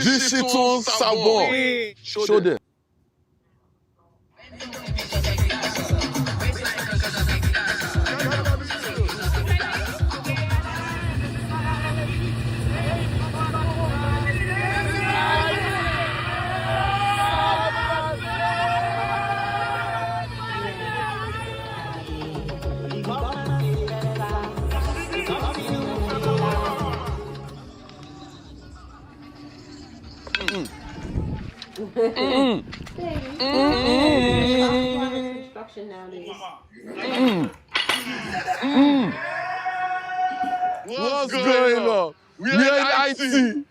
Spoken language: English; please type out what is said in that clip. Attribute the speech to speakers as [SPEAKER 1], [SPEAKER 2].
[SPEAKER 1] This shit on Sabon. Show them.
[SPEAKER 2] Construction nowadays.
[SPEAKER 1] What's going on? We are in IT.